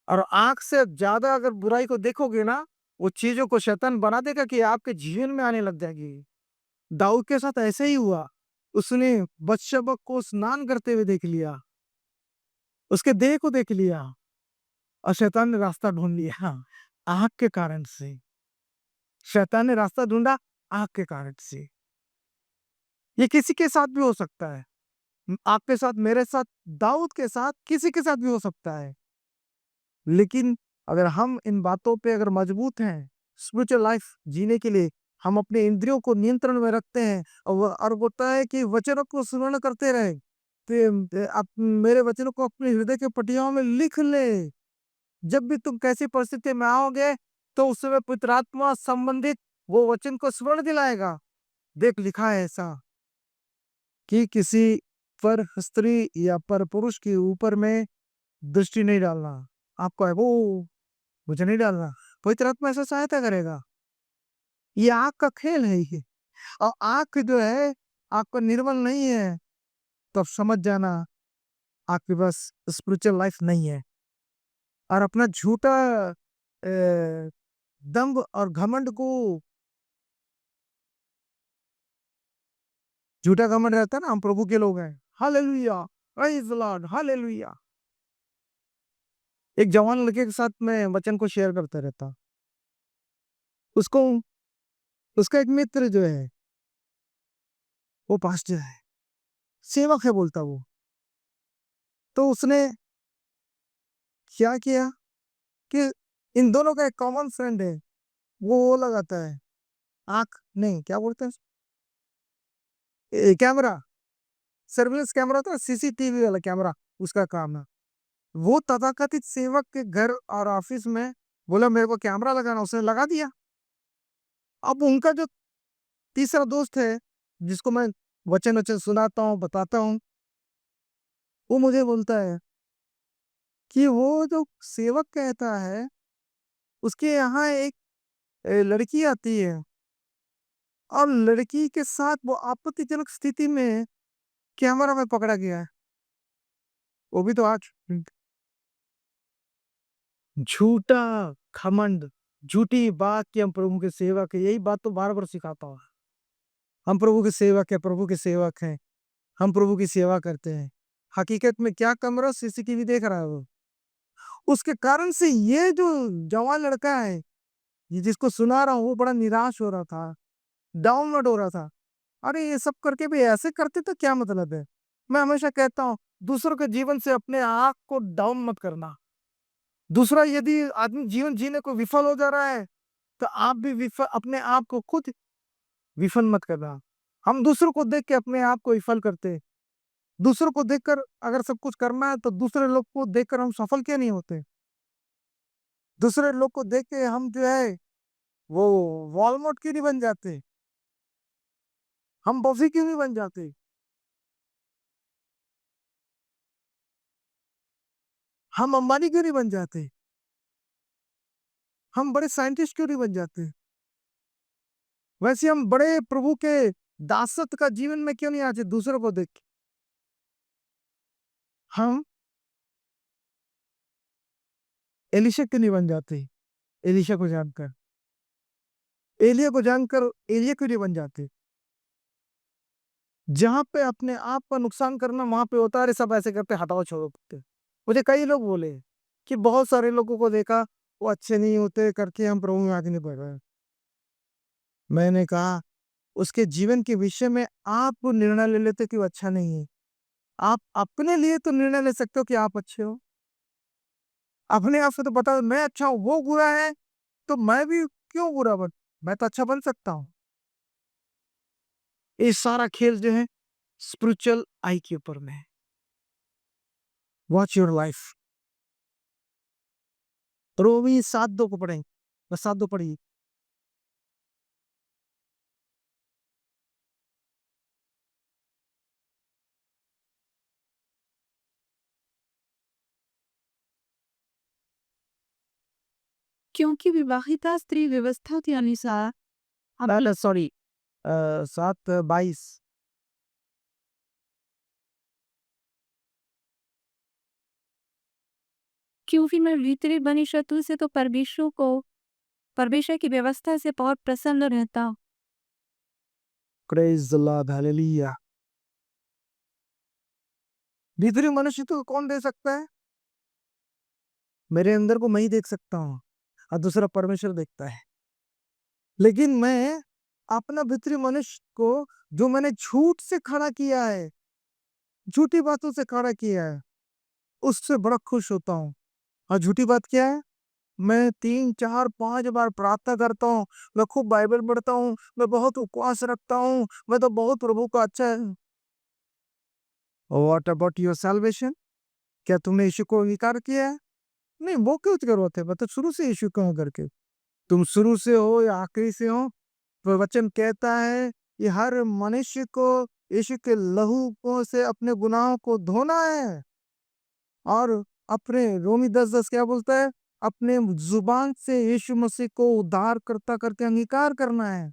और आंख से ज्यादा अगर बुराई को देखोगे ना, वो चीजों को शैतान बना देगा कि आपके जीवन में आने लग जाएगी। दाऊद के साथ ऐसे ही हुआ। उसने बत्शेबा को स्नान करते हुए देख लिया, उसके देह को देख लिया, और शैतान ने रास्ता ढूंढ लिया आंख के कारण से। शैतान ने रास्ता ढूंढा आंख के कारण से। ये किसी के साथ भी हो सकता है। आपके साथ, मेरे साथ, दाऊद के साथ, किसी के साथ भी हो सकता है। लेकिन अगर हम इन बातों पे अगर मजबूत हैं, स्पिरिचुअल लाइफ जीने के लिए हम अपने इंद्रियों को नियंत्रण में रखते हैं, और बोलता है कि वचनों को स्मरण करते रहे, तो आप मेरे वचनों को अपने हृदय के पटियाओं में लिख ले। जब भी तुम कैसी परिस्थिति में आओगे, तो उस समय पवित्र आत्मा संबंधित वो वचन को स्मरण दिलाएगा। देख, लिखा है ऐसा कि किसी पर स्त्री या पर पुरुष के ऊपर में दृष्टि नहीं डालना। आपको है वो, मुझे नहीं डालना। पवित्र आत्मा ऐसा सहायता करेगा। ये आंख का खेल है ये। और आंख जो है आपका निर्मल नहीं है, तो समझ जाना आपके पास स्पिरिचुअल लाइफ नहीं है। और अपना झूठा दंभ और घमंड को, झूठा घमंड रहता है ना, हम प्रभु के लोग हैं, hallelujah, praise the Lord, hallelujah. एक जवान लड़के के साथ मैं वचन को शेयर करता रहता। उसको, उसका एक मित्र जो है वो पास्टर है, सेवक है बोलता वो। तो उसने क्या किया कि इन दोनों का एक कॉमन फ्रेंड है, वो लगाता है आंख नहीं, क्या बोलते हैं, कैमरा, सर्विलेंस कैमरा, था सीसीटीवी वाला कैमरा, उसका काम है। वो तथाकथित सेवक के घर और ऑफिस में बोला मेरे को कैमरा लगाना, उसने लगा दिया। अब उनका जो तीसरा दोस्त है, जिसको मैं वचन-वचन सुनाता हूँ, बताता हूँ, वो मुझे बोलता है कि वो जो सेवक कहता है, उसके यहाँ एक लड़की आती है और लड़की के साथ वो आपत्तिजनक स्थिति में कैमरा में पकड़ा गया है। वो भी तो आज झूठा घमंड, झूठी बात कि हम प्रभु के सेवक हैं, यही बात तो बार-बार सिखाता हूँ। हम प्रभु के सेवक हैं, प्रभु के सेवक हैं, हम प्रभु की सेवा करते हैं। हकीकत में क्या कमरा सीसीटीवी देख रहा है वो। उसके कारण से ये जो जवान लड़का है, ये जिसको सुना रहा हूँ, वो बड़ा निराश हो रहा था, डाउनवर्ड हो रहा था। अरे ये सब करके भी ऐसे करते तो क्या मतलब है? मैं हमेशा कहता हूँ, दूसरों के जीवन से अपने आप को डाउन मत करना। दूसरा यदि आदमी जीवन जीने को विफल हो जा रहा है, तो आप भी अपने आप को खुद विफल मत करना। हम दूसरों को देख के अपने आप को विफल करते हैं। दूसरों को देखकर अगर सब कुछ करना है तो दूसरे लोग को देखकर हम सफल क्यों नहीं होते? दूसरे लोग को देख के हम जो है वो वॉलमार्ट क्यों नहीं बन जाते? हम बफ़ी क्यों नहीं बन जाते? हम अंबानी क्यों नहीं बन जाते? हम बड़े साइंटिस्ट क्यों नहीं बन जाते? वैसे हम बड़े प्रभु के दासत्व का जीवन में क्यों नहीं आते दूसरों को देख के? हम एलीशा क्यों नहीं बन जाते? एलीशा को जानकर। एलिय्याह को जानकर एलिय्याह क्यों नहीं बन जाते? जहाँ पे अपने आप का नुकसान करना वहाँ पे होता है, अरे सब ऐसे करते हटाओ छोड़ो करते। मुझे कई लोग बोले कि बहुत सारे लोगों को देखा वो अच्छे नहीं होते करके हम प्रभु में आगे नहीं बढ़ रहे। मैंने कहा उसके जीवन के विषय में आप निर्णय ले लेते कि वो अच्छा नहीं है। आप अपने लिए तो निर्णय ले सकते हो कि आप अच्छे हो। अपने आप से तो पता मैं अच्छा हूँ, वो बुरा है तो मैं भी क्यों बुरा बन मैं तो अच्छा बन सकता हूँ। ये सारा खेल जो है स्पिरिचुअल आई के ऊपर में है। Watch your life. रोमी 7:2 को पढ़ें। बस 7:2 पढ़िए। क्योंकि विवाहिता स्त्री व्यवस्था के अनुसार सॉरी 7:22 क्योंकि मैं भीतरी बनी शत्रु से तो परमेश्वर की व्यवस्था से बहुत प्रसन्न रहता हूँ। Praise the Lord hallelujah. भीतरी मनुष्य तो कौन दे सकता है? मेरे अंदर को मैं ही देख सकता हूँ और दूसरा परमेश्वर देखता है। लेकिन मैं अपना भीतरी मनुष्य को जो मैंने झूठ से खड़ा किया है, झूठी बातों से खड़ा किया है, उससे बड़ा खुश होता हूँ। और झूठी बात क्या है? मैं 3, 4, 5 बार प्रार्थना करता हूँ, मैं खूब बाइबल पढ़ता हूँ, मैं बहुत उपवास रखता हूँ, मैं तो बहुत प्रभु का अच्छा है। What about your salvation? क्या तुमने यीशु को अंगीकार किया है? नहीं, वो क्यों ज़रूरत है? मतलब शुरू से यीशु को करके। तुम शुरू से हो या आखिरी से हो, तो वचन कहता है कि हर मनुष्य को यीशु के लहू को से अपने गुनाहों को धोना है और अपने रोमी 10:10 क्या बोलता है? अपने ज़ुबान से यीशु मसीह को उद्धारकर्ता करके अंगीकार करना है।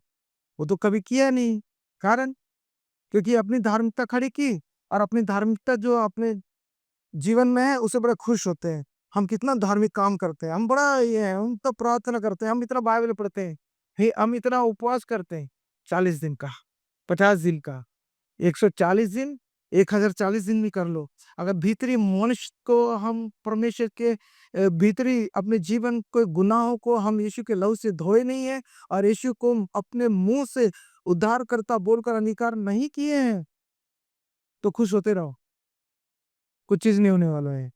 वो तो कभी किया नहीं। कारण? क्योंकि अपनी धार्मिकता खड़ी की और अपनी धार्मिकता जो अपने जीवन में है उससे बड़े खुश होते हैं। हम कितना धार्मिक काम करते हैं, हम बड़ा ये है, हम तो प्रार्थना करते हैं, हम इतना बाइबल पढ़ते हैं, हम इतना उपवास करते हैं 40 दिन का, 50 दिन का, 140 दिन, 1040 दिन भी कर लो। अगर भीतरी मनुष्य को हम परमेश्वर के भीतरी अपने जीवन के गुनाहों को हम यीशु के लहू से धोए नहीं है और यीशु को अपने मुँह से उद्धारकर्ता बोलकर अंगीकार नहीं किए हैं, तो खुश होते रहो। कुछ चीज़ नहीं होने वाला है।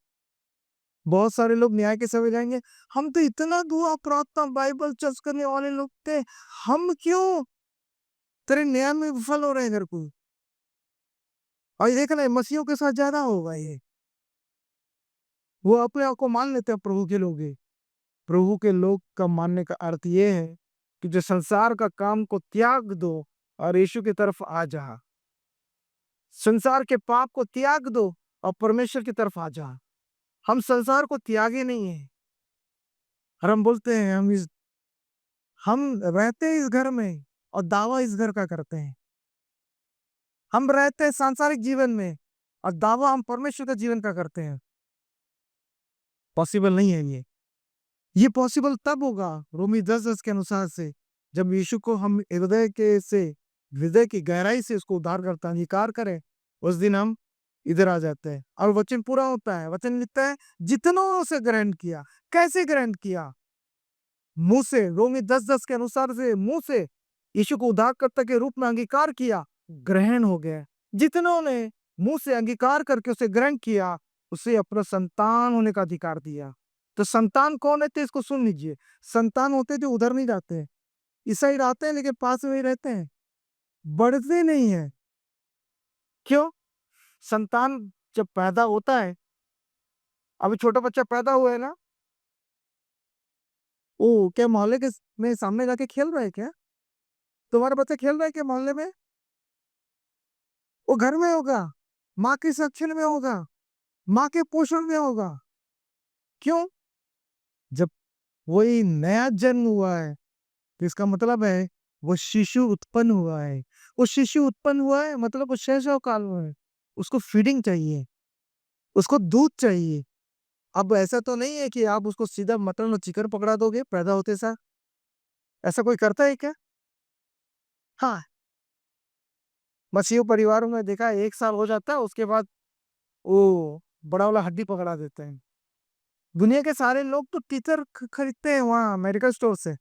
बहुत सारे लोग न्याय के समय जाएँगे, हम तो इतना दुआ, प्रार्थना, बाइबल चर्च करने वाले लोग थे, हम क्यों तेरे न्याय में विफल हो रहे हैं इधर को? और ये देखना मसीहियों के साथ ज़्यादा होगा ये। वो अपने आप को मान लेते हैं प्रभु के लोग हैं। प्रभु के लोग का मानने का अर्थ ये है कि जो संसार का काम को त्याग दो और यीशु की तरफ आ जा। संसार के पाप को त्याग दो और परमेश्वर की तरफ आ जा। हम संसार को त्यागे नहीं है और हम बोलते हैं हम रहते हैं इस घर में और दावा इस घर का करते हैं। हम रहते हैं सांसारिक जीवन में और दावा हम परमेश्वर का जीवन का करते हैं। पॉसिबल नहीं है ये पॉसिबल तब होगा रोमी 10:10 के अनुसार से जब यीशु को हम हृदय की गहराई से उसको उद्धारकर्ता अंगीकार करें। उस दिन हम इधर आ जाते हैं और वचन पूरा होता है। वचन लिखता है जितनों से ग्रहण किया। कैसे ग्रहण किया? मुंह से। रोमी 10:10 के अनुसार से मुंह से यीशु को उद्धारकर्ता के रूप में अंगीकार किया, ग्रहण हो गया। जितनों ने मुंह से अंगीकार करके उसे ग्रहण किया, उसे अपना संतान होने का अधिकार दिया। तो संतान कौन है? इसको सुन लीजिए। संतान होते जो उधर नहीं जाते हैं, इस साइड आते हैं लेकिन पास में ही रहते हैं, बढ़ते नहीं है। क्यों? संतान जब पैदा होता है, अभी छोटा बच्चा पैदा हुआ है ना, ओ क्या मोहल्ले के में सामने जाके खेल रहा है क्या? तुम्हारा बच्चा खेल रहा है क्या मोहल्ले में? वो घर में होगा, माँ के संरक्षण में होगा, माँ के पोषण में होगा। क्यों? जब वही नया जन्म हुआ है तो इसका मतलब है वो शिशु उत्पन्न हुआ है। वो शिशु उत्पन्न हुआ है मतलब वो शैशव काल में है। उसको फीडिंग चाहिए, उसको दूध चाहिए। अब ऐसा तो नहीं है कि आप उसको सीधा मटन और चिकन पकड़ा दोगे पैदा होते सार। ऐसा कोई करता है क्या? हाँ, मसीह परिवारों में देखा है 1 साल हो जाता है उसके बाद वो बड़ा वाला हड्डी पकड़ा देते हैं। दुनिया के सारे लोग तो टीचर खरीदते हैं वहाँ मेडिकल स्टोर से।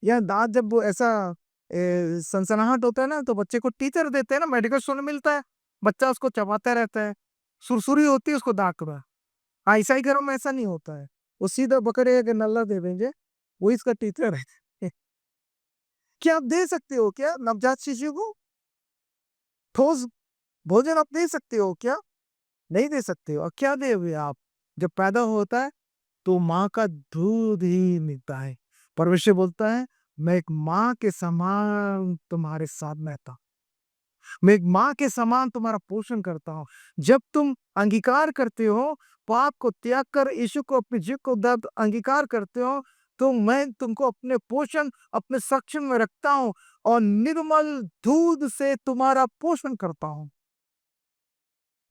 या दांत जब वो ऐसा सनसनाहट होता है ना तो बच्चे को टीचर देते हैं ना, मेडिकल स्टोर में मिलता है। बच्चा उसको चबाता रहता है, सुरसुरी होती है उसको दांत में। हाँ, ईसाई घरों में ऐसा नहीं होता है। वो सीधा बकरे के नल्ला दे देंगे, वो इसका टीचर है। क्या आप दे सकते हो क्या नवजात शिशु को ठोस भोजन? आप दे सकते हो क्या? नहीं दे सकते हो। और क्या दोगे आप? जब पैदा होता है तो माँ का दूध ही मिलता है। परमेश्वर बोलता है मैं एक माँ के समान तुम्हारे साथ रहता हूँ। मैं एक माँ के समान तुम्हारा पोषण करता हूँ। जब तुम अंगीकार करते हो, पाप को त्याग कर यीशु को अपने जीव को दर्द अंगीकार करते हो, तो मैं तुमको अपने पोषण, अपने संरक्षण में रखता हूँ और निर्मल दूध से तुम्हारा पोषण करता हूँ।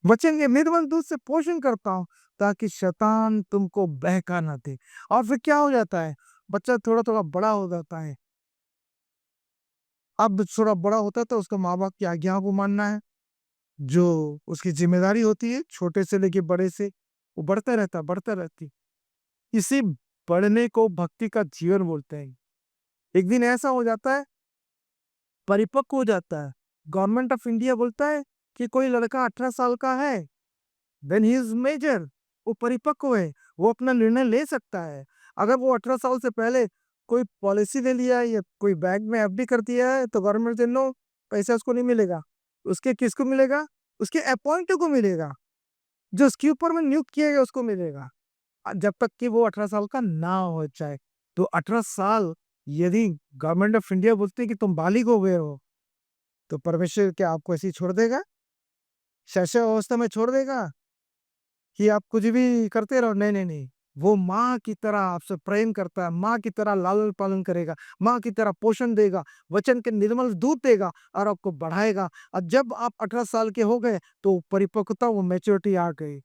वचन के निर्मल दूध से पोषण करता हूँ ताकि शैतान तुमको बहका ना दे। और फिर क्या हो जाता है? बच्चा थोड़ा-थोड़ा बड़ा हो जाता है। अब थोड़ा बड़ा होता है तो उसको माँ-बाप की आज्ञाओं को मानना है। जो उसकी ज़िम्मेदारी होती है, छोटे से लेके बड़े से, वो बढ़ता रहता है, बढ़ता रहती। इसी बढ़ने को भक्ति का जीवन बोलते हैं। एक दिन ऐसा हो जाता है, परिपक्व हो जाता है। गवर्नमेंट ऑफ इंडिया बोलता है कि कोई लड़का 18 साल का है, देन ही इज़ मेजर, वो परिपक्व है, वो अपना निर्णय ले सकता है। अगर वो 18 साल से पहले कोई पॉलिसी ले लिया है या कोई बैंक में एफडी कर दिया है, तो गवर्नमेंट से नो, पैसा उसको नहीं मिलेगा। उसके किसको मिलेगा? उसके अपॉइंटेड को मिलेगा। जो उसके ऊपर में नियुक्त किया गया उसको मिलेगा। जब तक कि वो 18 साल का ना हो जाए। तो 18 साल यदि गवर्नमेंट ऑफ इंडिया बोलती है कि तुम बालिग हो गए हो, तो परमेश्वर क्या आपको ऐसे ही छोड़ देगा? शैशव अवस्था में छोड़ देगा कि आप कुछ भी करते रहो? नहीं, नहीं, नहीं। वो माँ की तरह आपसे प्रेम करता है, माँ की तरह लालन-पालन करेगा, माँ की तरह पोषण देगा, वचन के निर्मल दूध देगा और आपको बढ़ाएगा। और जब आप 18 साल के हो गए, तो परिपक्वता, वो मैच्योरिटी आ गई।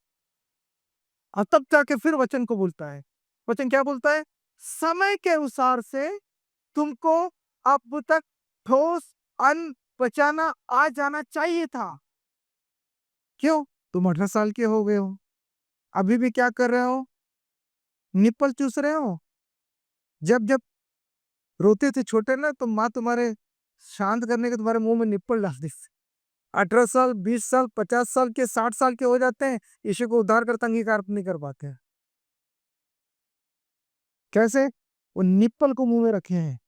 और तब जाके फिर वचन को बोलता है। वचन क्या बोलता है? समय के अनुसार से तुमको अब तक ठोस अन्न पचाना आ जाना चाहिए था। क्यों? तुम 18 साल के हो गए हो। अभी भी क्या कर रहे हो? निप्पल चूस रहे हो। जब रोते थे छोटे ना तो माँ तुम्हारे शांत करने के तुम्हारे मुँह में निप्पल डालती थी। 18 साल, 20 साल, 50 साल के, 60 साल के हो जाते हैं, यीशु को उद्धारकर्ता अंगीकार नहीं कर पाते हैं। कैसे? वो निप्पल को मुँह में रखे हैं।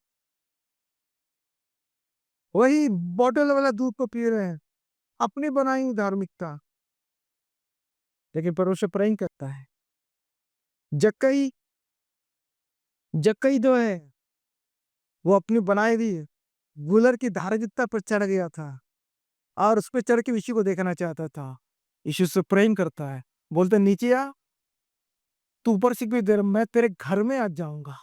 वही बॉटल वाला दूध को पी रहे हैं, अपनी बनाई हुई धार्मिकता। लेकिन परमेश्वर प्रेम करता है। जक्कई जक्कई जो है, वो अपनी बनाई हुई गुलर की धार्मिकता पर चढ़ गया था और उस पे चढ़ के यीशु को देखना चाहता था। यीशु से प्रेम करता है, बोलते नीचे आ, तू ऊपर से क्यों दे रहा, मैं तेरे घर में आज जाऊंगा,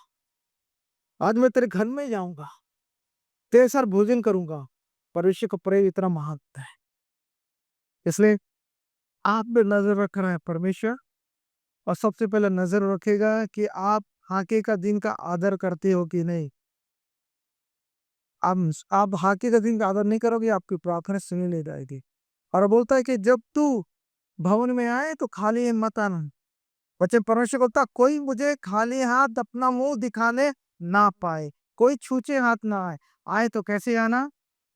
आज मैं तेरे घर में जाऊंगा, तेरे साथ भोजन करूंगा। परमेश्वर का प्रेम इतना महान है, इसलिए आप पे नजर रख रहा है परमेश्वर, और सबसे पहले नजर रखेगा कि आप हाके का दिन का आदर करते हो कि नहीं। आप हाके का दिन का आदर नहीं करोगे, आपकी प्रार्थना सुनी नहीं जाएगी। और बोलता है कि जब तू भवन में आए तो खाली हाथ मत आना। बच्चे परमेश्वर बोलता कोई मुझे खाली हाथ अपना मुंह दिखाने ना पाए, कोई छूचे हाथ ना आए, आए तो कैसे आना,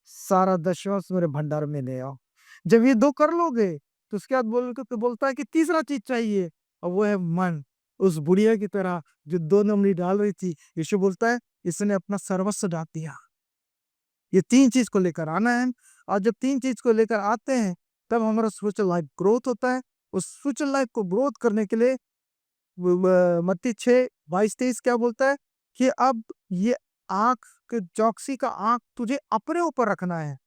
सारा दशवांश मेरे भंडार में ले आओ। जब ये दो कर लोगे तो उसके बाद बोलता है कि तीसरा चीज चाहिए, और वो है मन। उस बुढ़िया की तरह जो 2 नमरी डाल रही थी, यीशु बोलता है इसने अपना सर्वस्व डाल दिया। ये 3 चीज़ को लेकर आना है, और जब 3 चीज़ को लेकर आते हैं, तब हमारा स्पिरिचुअल लाइफ ग्रोथ होता है। उस स्पिरिचुअल लाइफ को ग्रोथ करने के लिए मत्ती 6:22-23 क्या बोलता है कि अब ये आँख के चौकसी का आँख तुझे अपने ऊपर रखना है,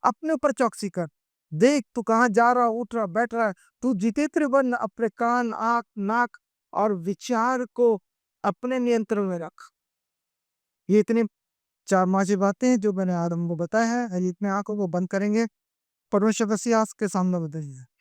अपने ऊपर चौकसी कर। देख तू कहाँ जा रहा, उठ रहा, बैठ रहा है। तू जितेंद्रिय बन, अपने कान, आँख, नाक और विचार को अपने नियंत्रण में रख। ये इतनी 4 बातें हैं जो मैंने आज हमको बताया है। इतने आँखों को बंद करेंगे, परमेश्वर का सिंहासन के सामने बताइए।